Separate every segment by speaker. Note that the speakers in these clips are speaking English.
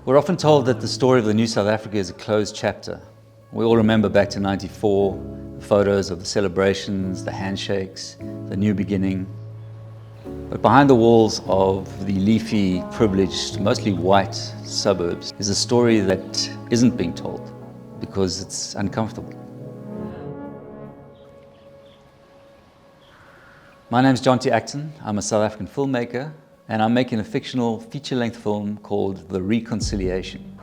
Speaker 1: We're often told that the story of the New South Africa is a closed chapter. We all remember back to '94, the photos of the celebrations, the handshakes, the new beginning. But behind the walls of the leafy, privileged, mostly white suburbs is a story that isn't being told because it's uncomfortable. My name's Jonty Acton. I'm a South African filmmaker, and I'm making a fictional feature-length film called The Reconciliation.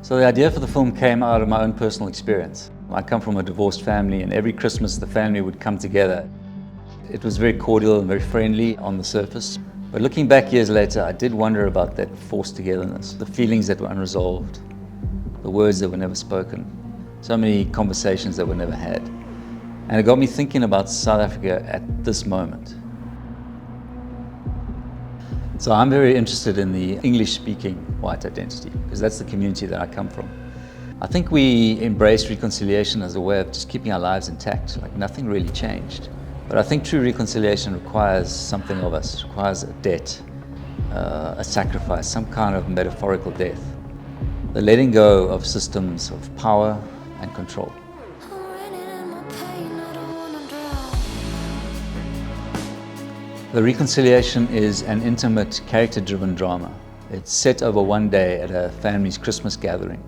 Speaker 1: So the idea for the film came out of my own personal experience. I come from a divorced family, and every Christmas the family would come together. It was very cordial and very friendly on the surface. But looking back years later, I did wonder about that forced togetherness, the feelings that were unresolved, the words that were never spoken, so many conversations that were never had. And it got me thinking about South Africa at this moment. So I'm very interested in the English-speaking white identity, because that's the community that I come from. I think we embraced reconciliation as a way of just keeping our lives intact, like nothing really changed. But I think true reconciliation requires something of us. It requires a debt, a sacrifice, some kind of metaphorical death. The letting go of systems of power and control. The Reconciliation is an intimate, character-driven drama. It's set over one day at a family's Christmas gathering.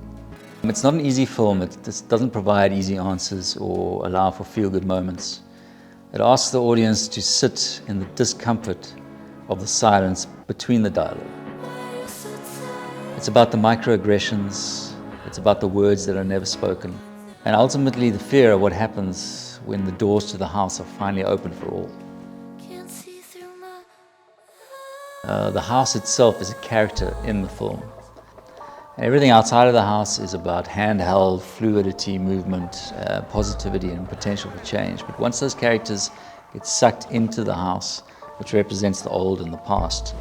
Speaker 1: It's not an easy film. It doesn't provide easy answers or allow for feel-good moments. It asks the audience to sit in the discomfort of the silence between the dialogue. It's about the microaggressions. It's about the words that are never spoken. And ultimately the fear of what happens when the doors to the house are finally open for all. The house itself is a character in the film. Everything outside of the house is about handheld fluidity, movement, positivity and potential for change. But once those characters get sucked into the house, which represents the old and the past,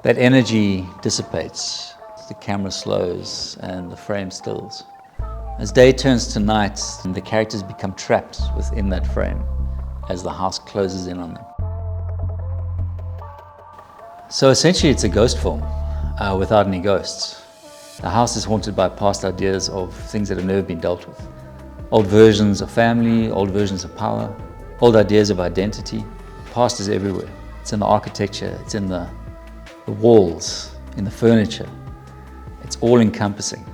Speaker 1: that energy dissipates, the camera slows and the frame stills. As day turns to night, the characters become trapped within that frame as the house closes in on them. So essentially it's a ghost film without any ghosts. The house is haunted by past ideas of things that have never been dealt with. Old versions of family, old versions of power, old ideas of identity. Past is everywhere. It's in the architecture, it's in the walls, in the furniture. It's all-encompassing,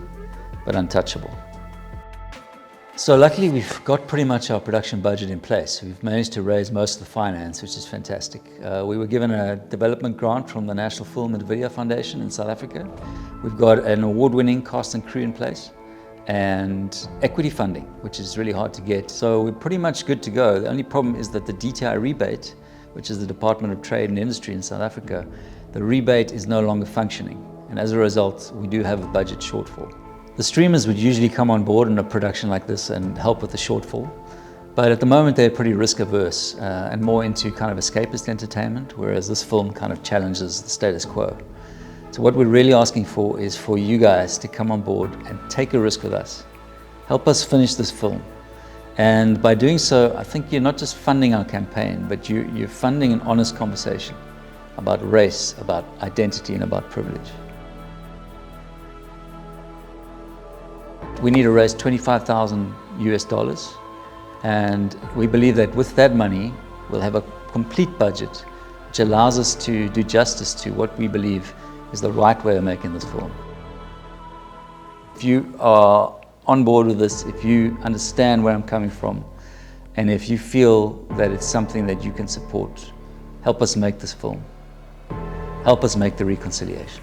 Speaker 1: but untouchable. So luckily we've got pretty much our production budget in place. We've managed to raise most of the finance, which is fantastic. We were given a development grant from the National Film and Video Foundation in South Africa. We've got an award-winning cast and crew in place and equity funding, which is really hard to get. So we're pretty much good to go. The only problem is that the DTI rebate, which is the Department of Trade and Industry in South Africa, the rebate is no longer functioning. And as a result, we do have a budget shortfall. The streamers would usually come on board in a production like this and help with the shortfall. But at the moment they're pretty risk averse and more into kind of escapist entertainment, whereas this film kind of challenges the status quo. So what we're really asking for is for you guys to come on board and take a risk with us. Help us finish this film. And by doing so, I think you're not just funding our campaign, but you're funding an honest conversation about race, about identity and about privilege. We need to raise $25,000 US, and we believe that with that money, we'll have a complete budget, which allows us to do justice to what we believe is the right way of making this film. If you are on board with this, if you understand where I'm coming from, and if you feel that it's something that you can support, help us make this film. Help us make The Reconciliation.